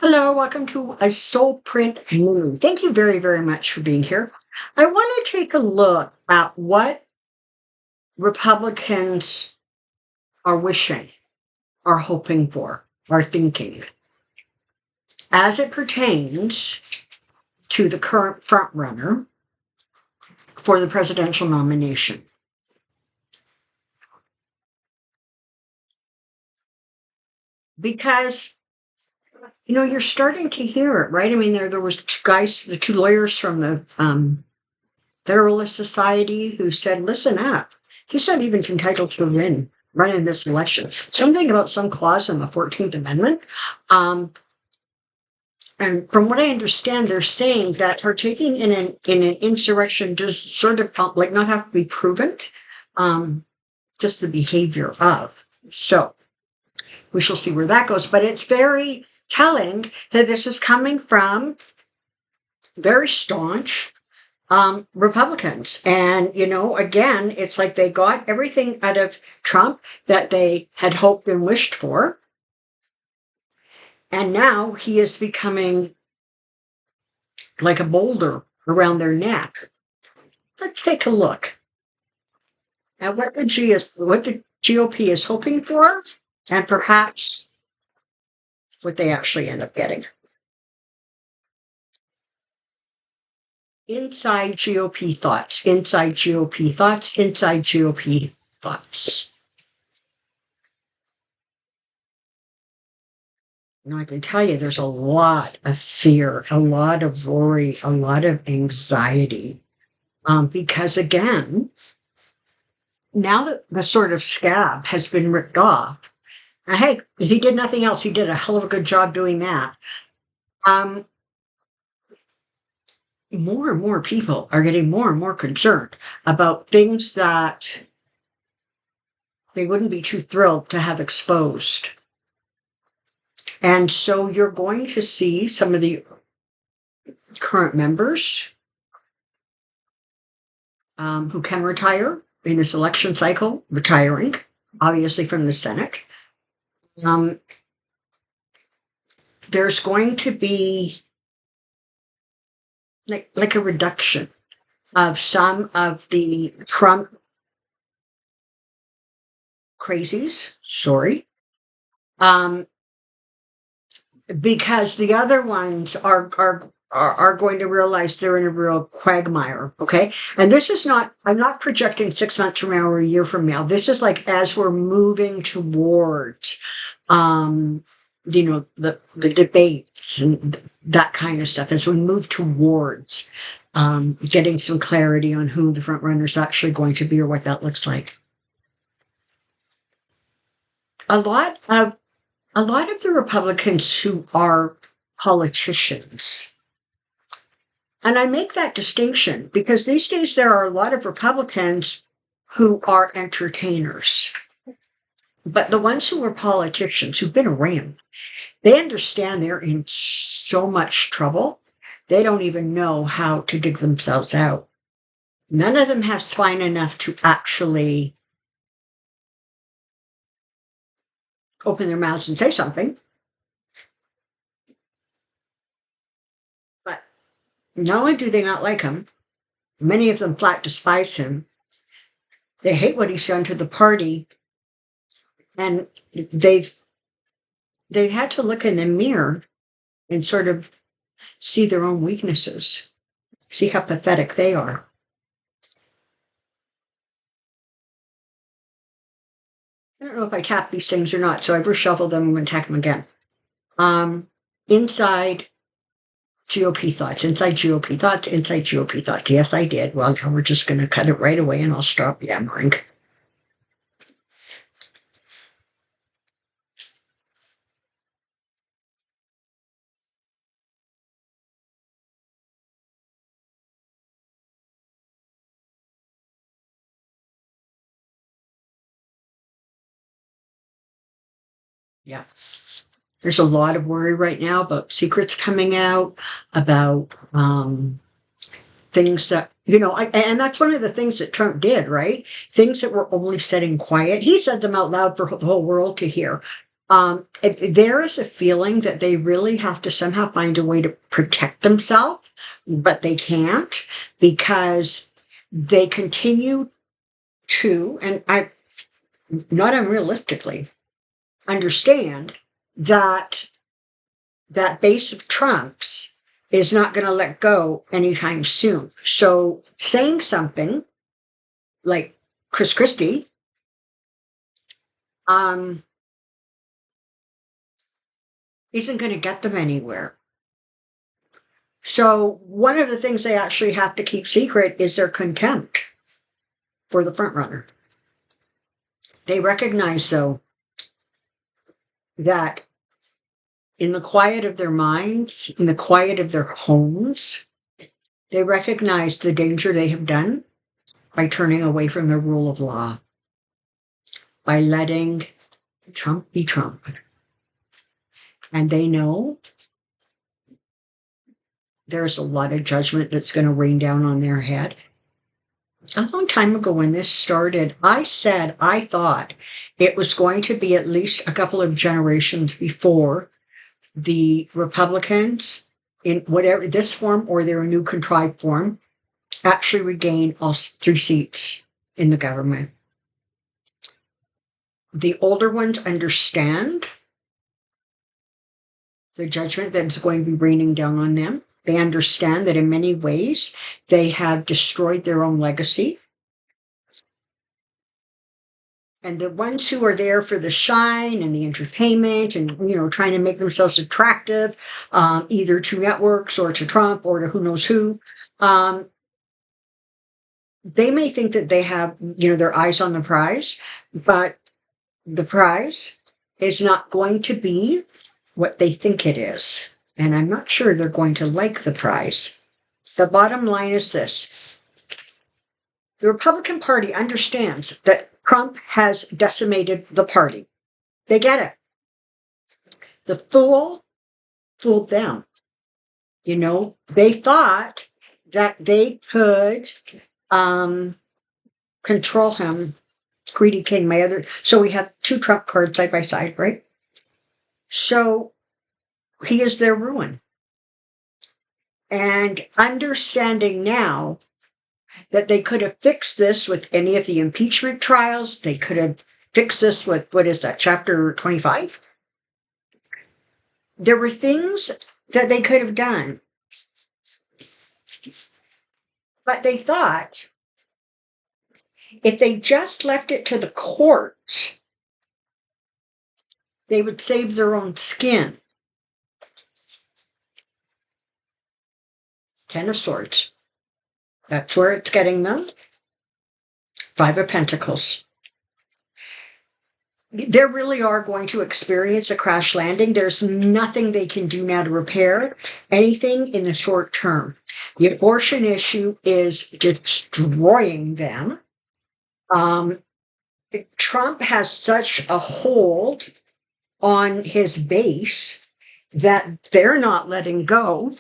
Hello, welcome to a Soulprint Moon. Thank you very, very much for being here. I want to take a look at what Republicans are wishing, are hoping for, are thinking as it pertains to the current frontrunner for the presidential nomination. Because you're starting to hear it, right? I mean, there was the two lawyers from the Federalist Society who said, listen up. He's not even entitled to win running this election. Something about some clause in the 14th Amendment. And from what I understand, they're saying that partaking in an insurrection does sort of like not have to be proven, just the behavior of. So we shall see where that goes. But it's very telling that this is coming from very staunch Republicans. And, again, it's like they got everything out of Trump that they had hoped and wished for. And now he is becoming like a boulder around their neck. Let's take a look at what the GOP is hoping for, and perhaps what they actually end up getting. Inside GOP thoughts, inside GOP thoughts, inside GOP thoughts. I can tell you there's a lot of fear, a lot of worry, a lot of anxiety. Because again, now that the sort of scab has been ripped off, and hey, if he did nothing else, he did a hell of a good job doing that. More and more people are getting more and more concerned about things that they wouldn't be too thrilled to have exposed. And so you're going to see some of the current members who can retire in this election cycle, retiring, obviously from the Senate. There's going to be like a reduction of some of the Trump crazies. Sorry. Because the other ones are going to realize they're in a real quagmire. Okay. And this is I'm not projecting 6 months from now or a year from now. This is like, as we're moving towards, the debates and that kind of stuff, as we move towards, getting some clarity on who the front runner is actually going to be or what that looks like. A lot of the Republicans who are politicians, and I make that distinction because these days there are a lot of Republicans who are entertainers. But the ones who are politicians, who've been around, they understand they're in so much trouble, they don't even know how to dig themselves out. None of them have spine enough to actually open their mouths and say something. But not only do they not like him, many of them flat despise him. They hate what he's done to the party. And they've had to look in the mirror and sort of see their own weaknesses, see how pathetic they are. I don't know if I tap these things or not, so I've reshuffled them. I'm going to tap them again. Inside GOP thoughts, inside GOP thoughts, inside GOP thoughts. Yes, I did. Well, now we're just going to cut it right away and I'll stop yammering. Yeah. There's a lot of worry right now about secrets coming out, about things that, and that's one of the things that Trump did, right? Things that were only said in quiet. He said them out loud for the whole world to hear. There is a feeling that they really have to somehow find a way to protect themselves, but they can't because they continue to, and I, not unrealistically, understand that that base of Trump's is not going to let go anytime soon. So saying something like Chris Christie, isn't going to get them anywhere. So one of the things they actually have to keep secret is their contempt for the front runner. They recognize, though, that in the quiet of their minds, in the quiet of their homes, they recognize the danger they have done by turning away from the rule of law, by letting Trump be Trump. And they know there's a lot of judgment that's going to rain down on their head. A long time ago when this started, I said I thought it was going to be at least a couple of generations before the Republicans, in whatever this form or their new contrived form, actually regain all 3 seats in the government. The older ones understand the judgment that's going to be raining down on them. They understand that in many ways they have destroyed their own legacy. And the ones who are there for the shine and the entertainment and, trying to make themselves attractive, either to networks or to Trump or to who knows who, they may think that they have, their eyes on the prize, but the prize is not going to be what they think it is. And I'm not sure they're going to like the prize. The bottom line is this. The Republican Party understands that Trump has decimated the party. They get it. The fool fooled them. They thought that they could control him. Greedy king, so we have 2 Trump cards side by side, right? So he is their ruin. And understanding now that they could have fixed this with any of the impeachment trials, they could have fixed this with, what is that, chapter 25? There were things that they could have done. But they thought if they just left it to the courts, they would save their own skin. 10 of Swords. That's where it's getting them. 5 of Pentacles. They really are going to experience a crash landing. There's nothing they can do now to repair anything in the short term. The abortion issue is destroying them. Trump has such a hold on his base that they're not letting go.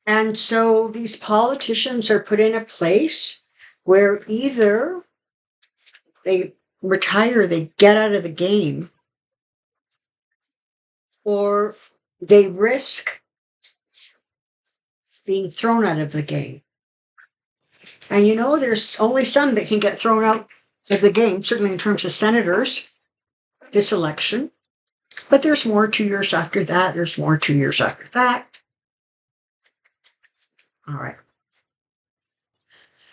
And so these politicians are put in a place where either they retire, they get out of the game, or they risk being thrown out of the game. And there's only some that can get thrown out of the game, certainly in terms of senators, this election. But there's more 2 years after that. There's more 2 years after that. All right.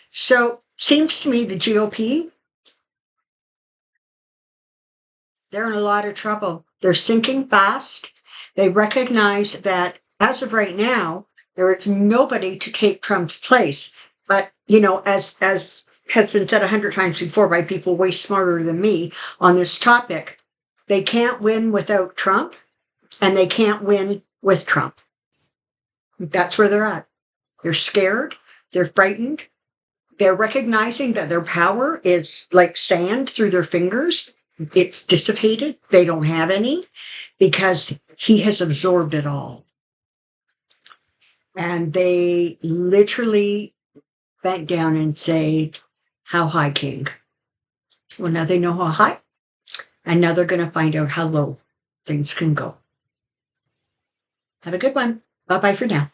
So, seems to me the GOP, they're in a lot of trouble. They're sinking fast. They recognize that as of right now, there is nobody to take Trump's place. But, as has been said 100 times before by people way smarter than me on this topic, they can't win without Trump, and they can't win with Trump. That's where they're at. They're scared. They're frightened. They're recognizing that their power is like sand through their fingers. It's dissipated. They don't have any because he has absorbed it all. And they literally bent down and say, "How high, King?" Well, now they know how high. And now they're going to find out how low things can go. Have a good one. Bye-bye for now.